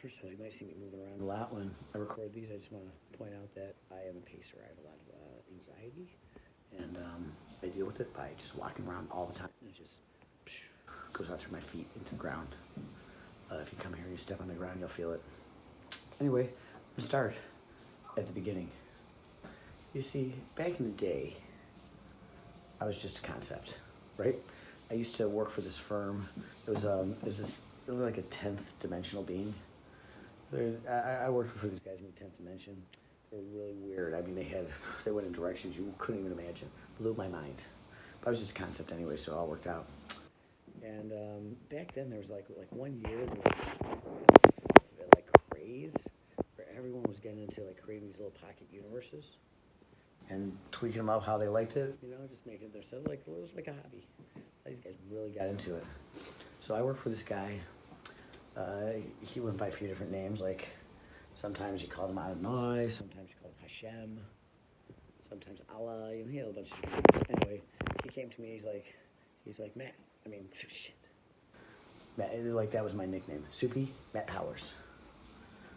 first of all, you might see me moving around a lot when I record these. I just want to point out that I am a pacer. I have a lot of anxiety, and I deal with it by just walking around all the time. And it just goes out through my feet into the ground. If you come here and you step on the ground, you'll feel it. Anyway, I'm gonna start at the beginning. You see, back in the day, I was just a concept, right? I used to work for this firm. It was like a 10th dimensional being. I worked for these guys in the 10th dimension. They were really weird. I mean, they went in directions you couldn't even imagine. Blew my mind. But I was just a concept anyway, so it all worked out. And back then, there was like 1 year, there was like craze where everyone was getting into like creating these little pocket universes and tweaking them up how they liked it. You know, just making it themselves like it was like a hobby. These guys really got into it. So I worked for this guy. He went by a few different names. Like sometimes you called him Adonai, sometimes you called him Hashem, sometimes Allah. You know, he had a bunch of names. Anyway, he came to me. He's like Matt. I mean, shit. Matt, like that was my nickname. Soupy Matt Powers.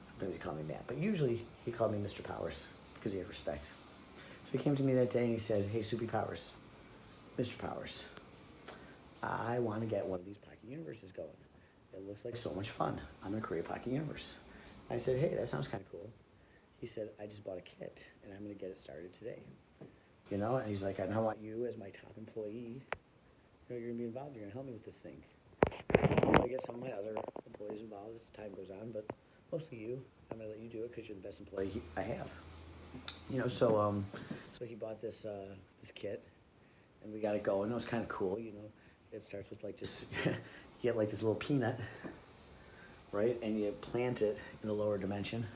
Sometimes he called me Matt, but usually he called me Mr. Powers because he had respect. So he came to me that day and he said, "Hey, Soupy Powers, Mr. Powers, I want to get one of these pocket universes going. It looks like so much fun. I'm going to create a pocket universe." I said, "Hey, that sounds kind of cool." He said, "I just bought a kit, and I'm going to get it started today." You know, and he's like, "And I want you as my top employee. You know, you're going to be involved. You're going to help me with this thing." I get some of my other employees involved as time goes on, but mostly you. I'm going to let you do it because you're the best employee I have. You know, so he bought this kit, and we got it going. It was kind of cool, you know. It starts with like just you get like this little peanut, right? And you plant it in the lower dimension.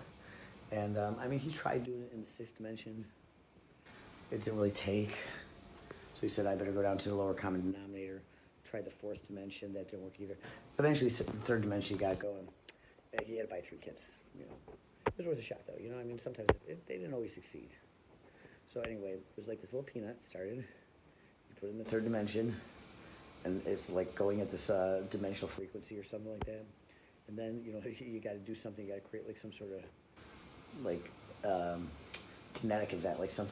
And I mean, he tried doing it in the 6th dimension. It didn't really take. So he said, "I better go down to the lower common denominator." Tried the 4th dimension. That didn't work either. Eventually, the 3rd dimension, he got going. He had to buy 3 kits. You know, it was worth a shot, though. You know, I mean, sometimes they didn't always succeed. So anyway, it was like this little peanut started. You put it in the 3rd dimension. And it's like going at this dimensional frequency or something like that. And then, you know, you got to do something. You got to create like some sort of like kinetic event, like some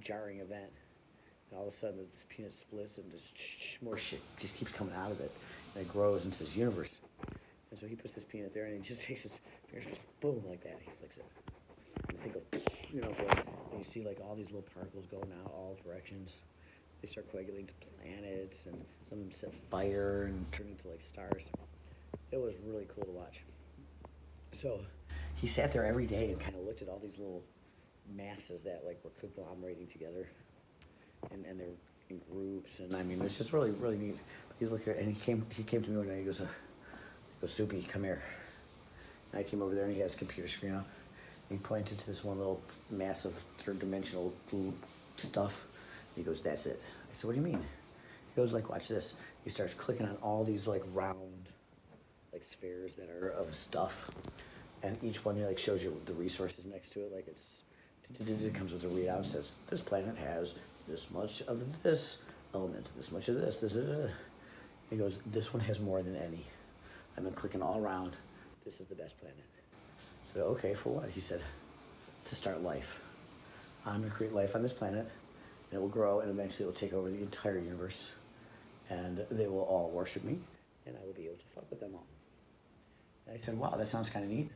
jarring event. And all of a sudden, this peanut splits and this more shit just keeps coming out of it. And it grows into this universe. And so he puts this peanut there and he just takes his fingers, boom, like that. He flicks it. And the thing goes, you know, and you see like all these little particles going out all directions. They start coagulating to planets, and some of them set fire and turn into like stars. It was really cool to watch. So he sat there every day and kind of looked at all these little masses that like were conglomerating together, and they're in groups. And I mean, it's just really really neat. He's looking, and he came to me one day. He goes, "Soupy, come here." And I came over there, and he has his computer screen up. And he pointed to this one little massive 3rd dimensional blue stuff. He goes, "That's it." I said, "What do you mean?" He goes, "Like, watch this." He starts clicking on all these like round, like spheres that are of stuff, and each one like shows you the resources next to it. Like it comes with a readout. It says this planet has this much of this element, this much of this. He goes, "This one has more than any. I've been clicking all around. This is the best planet." I said, "Okay, for what?" He said, "To start life. I'm gonna create life on this planet. And it will grow, and eventually it will take over the entire universe, and they will all worship me, and I will be able to fuck with them all." And I said, "Wow, that sounds kind of neat.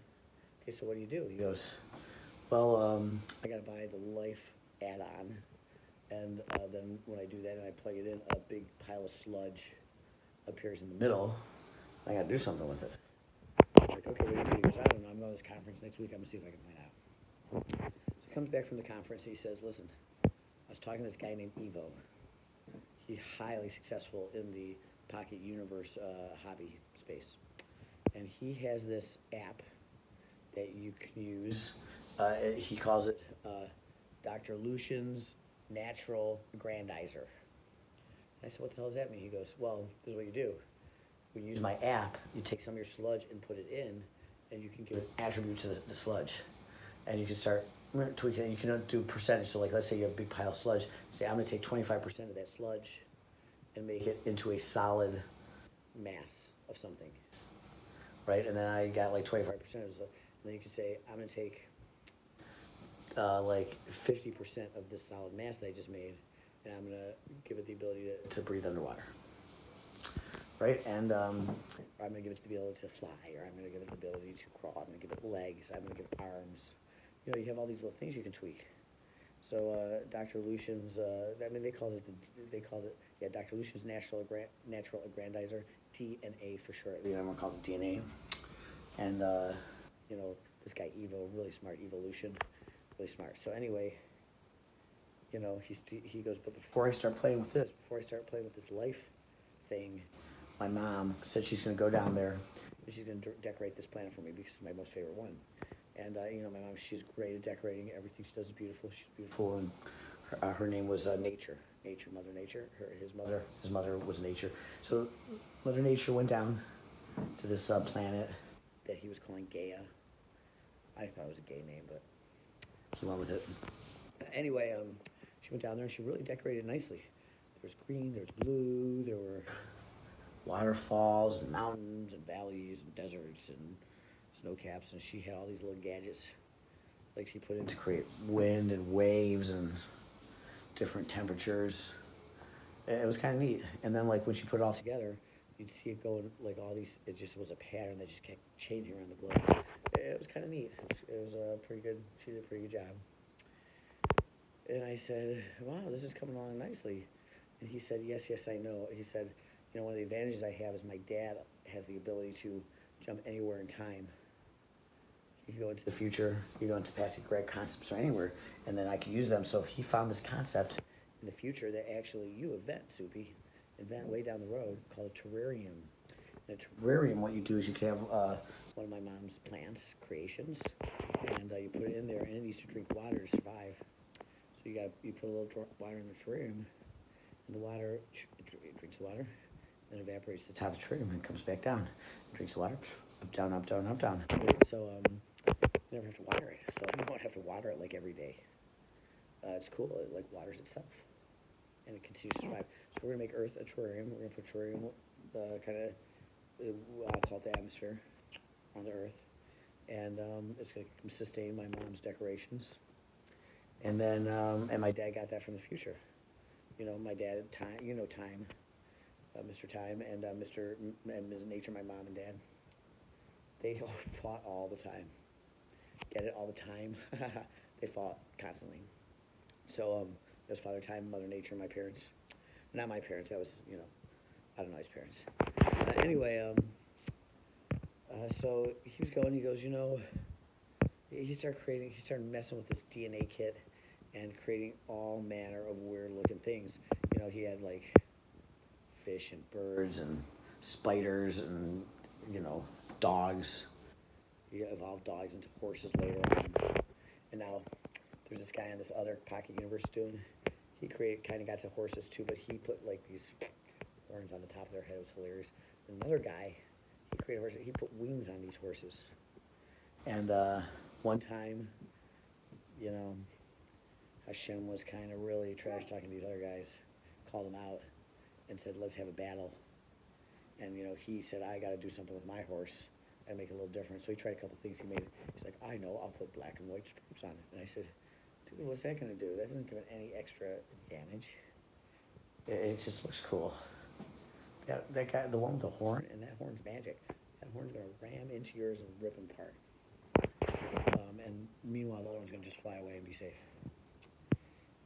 Okay, so what do you do?" He goes, "Well, I gotta buy the life add-on, and then when I do that and I plug it in, a big pile of sludge appears in the middle. I gotta do something with it." I'm like, "Okay, what do you do?" He goes, "I don't know. I'm going to this conference next week. I'm gonna see if I can find out." So he comes back from the conference. He says, "Listen, I was talking to this guy named Evo. He's highly successful in the pocket universe hobby space. And he has this app that you can use. He calls it Dr. Lucian's Natural Grandizer." And I said, "What the hell does that mean?" He goes, "Well, this is what you do. When you use my app, you take some of your sludge and put it in, and you can give it attributes to the sludge. And you can start tweaking it. You can do percentage. So like, let's say you have a big pile of sludge. Say, I'm going to take 25% of that sludge and make it into a solid mass of something. right? And then I got like 25%. And then you can say, I'm going to take like 50% of this solid mass that I just made, and I'm going to give it the ability to breathe underwater, right? And or I'm going to give it the ability to fly, or I'm going to give it the ability to crawl. I'm going to give it legs. I'm going to give it arms. You know, you have all these little things you can tweak. So Dr. Lucian's, I mean, they called it, yeah, Dr. Lucian's natural aggrandizer, DNA for short. You know, everyone calls it DNA. And, you know, this guy Evo, really smart, Evolution, really smart. So anyway, you know, he goes, but before I start playing with this life thing, my mom said she's going to go down there and she's going to decorate this planet for me because it's my most favorite one. And, you know, my mom, she's great at decorating. Everything she does is beautiful. She's beautiful. And her name was Nature, Mother Nature. His mother was Nature. So Mother Nature went down to this planet that he was calling Gaia. I thought it was a gay name, but he went with it. Anyway, she went down there and she really decorated nicely. There was green, there was blue, there were waterfalls and mountains and valleys and deserts and snow caps, and she had all these little gadgets like she put in to create wind and waves and different temperatures. It was kind of neat. And then like when she put it all together, you'd see it going like all these, it just was a pattern that just kept changing around the globe. It was kind of neat. It was pretty good. She did a pretty good job. And I said, wow, this is coming along nicely. And he said, yes, I know. He said, you know, one of the advantages I have is my dad has the ability to jump anywhere in time. You can go into the future, you go into past Greg concepts or anywhere, and then I can use them. So he found this concept in the future that actually you invent way down the road called a terrarium. In a terrarium, what you do is you can have one of my mom's plants, creations, and you put it in there, and it needs to drink water to survive. So you put a little water in the terrarium, and the water, it drinks the water, then evaporates to the top of the terrarium and comes back down. It drinks the water, up, down, up, down, up, down. So you never have to water it. So you don't have to water it like every day. It's cool. It like waters itself, and it continues to survive. So we're gonna make Earth a terrarium. We're gonna put terrarium, kind of, I'll call it the atmosphere on the Earth, and it's gonna sustain my mom's decorations. And then, and my dad got that from the future. You know, my dad, Time, you know Time, Mr. Time, and Mr. and Ms. Nature, my mom and dad. They fought all the time. Get it? All the time. They fought constantly. So there's Father Time, Mother Nature, my parents. Not my parents. That was, you know, I don't know his parents. Anyway, so he was going. He goes, you know, he started messing with this DNA kit and creating all manner of weird looking things. You know, he had like fish and birds and spiders and, you know, dogs. He evolved dogs into horses later on. And now there's this guy on this other pocket universe doing, he kind of got to horses too, but he put like these horns on the top of their head. It was hilarious. Another guy, he created horses, he put wings on these horses. And one time, you know, Hashem was kind of really trash talking to these other guys, called them out, and said, let's have a battle. And, you know, he said, I got to do something with my horse and make it a little different. So he tried a couple things. He's like, I know, I'll put black and white stripes on it. And I said, dude, what's that going to do? That doesn't give it any extra advantage. It just looks cool. That guy, the one with the horn, and that horn's magic. That horn's going to ram into yours and rip them apart. And meanwhile, the other one's going to just fly away and be safe.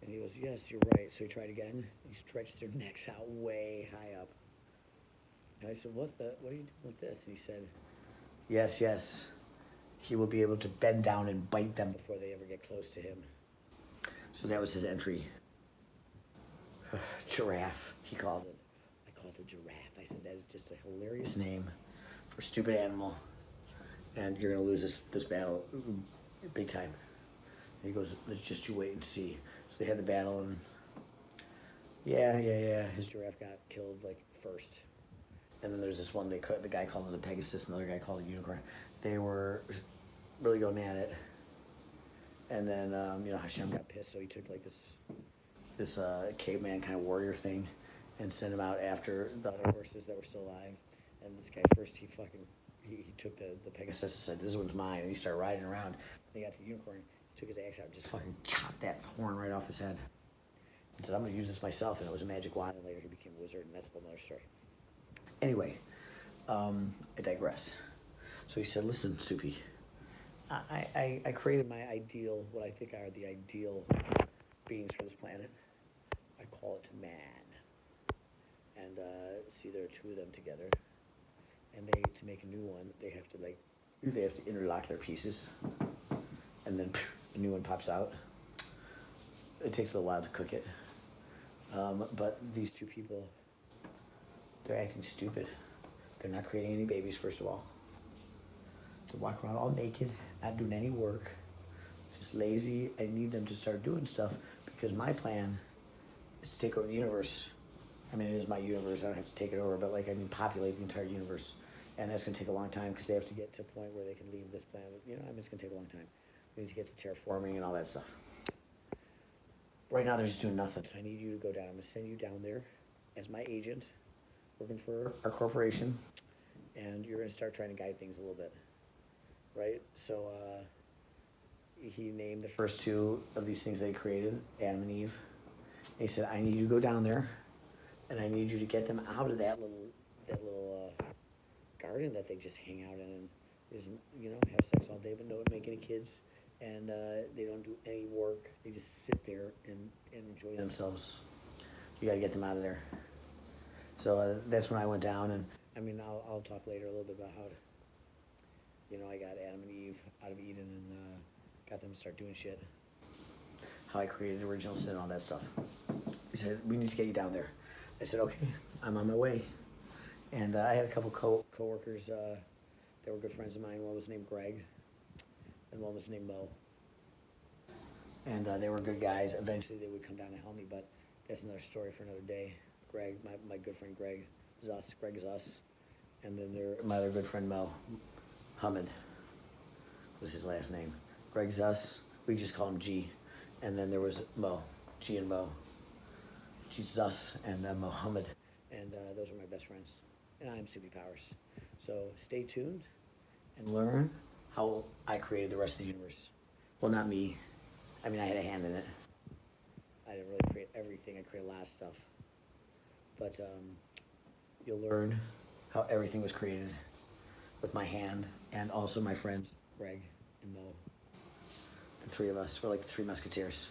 And he goes, yes, you're right. So he tried again. He stretched their necks out way high up. And I said, what are you doing with this? And he said, yes. He will be able to bend down and bite them before they ever get close to him. So that was his entry. Giraffe, he called it. I called it giraffe. I said, that is just a hilarious name for a stupid animal. And you're going to lose this battle big time. And he goes, let's just you wait and see. So they had the battle, and yeah. His giraffe got killed like first. And then there's this one, the guy called it a Pegasus, another guy called it a unicorn. They were really going at it. And then, you know, Hashem got pissed, so he took like this caveman kind of warrior thing and sent him out after the other horses that were still alive. And this guy first, he fucking he took the Pegasus and said, "This one's mine," and he started riding around. He got the unicorn, took his axe out, and just fucking chopped that horn right off his head. He said, "I'm gonna use this myself," and it was a magic wand, and later he became a wizard, and that's a whole other story. Anyway, I digress. So he said, "Listen, Soupy, I created my ideal, what I think are the ideal beings for this planet. I call it man. And see, there are two of them together. And to make a new one, they have to interlock their pieces. And then a new one pops out. It takes a little while to cook it. But these two people, they're acting stupid. They're not creating any babies, first of all. They walk around all naked, not doing any work, just lazy. I need them to start doing stuff because my plan is to take over the universe. I mean, it is my universe. I don't have to take it over, but populate the entire universe. And that's going to take a long time because they have to get to a point where they can leave this planet. It's going to take a long time. We need to get to terraforming and all that stuff. Right now, they're just doing nothing. So I need you to go down. I'm going to send you down there as my agent, working for our corporation, and you're going to start trying to guide things a little bit. Right? So he named the first two of these things that he created, Adam and Eve. And he said, I need you to go down there, and I need you to get them out of that little garden that they just hang out in and have sex all day but don't make any kids. And they don't do any work. They just sit there and enjoy themselves. You got to get them out of there. So that's when I went down, and I'll talk later a little bit about how I got Adam and Eve out of Eden and got them to start doing shit. How I created the original sin and all that stuff. He said, we need to get you down there. I said, okay, I'm on my way. And I had a couple co-workers that were good friends of mine. One was named Greg, and one was named Mo. And they were good guys. Eventually they would come down and help me, but that's another story for another day. Greg, my good friend Greg is us. And then my other good friend Mo, Hamid was his last name. Greg Zus, we just call him G. And then there was Mo, G and Mo. Jesus and Mohammed. And those are my best friends. And I'm Soupy Powers. So stay tuned and learn how I created the rest of the universe. Well, not me. I had a hand in it. I didn't really create everything. I created a lot of stuff. But you'll learn how everything was created with my hand, and also my friends, Greg and Mo. The three of us, we're like the Three Musketeers.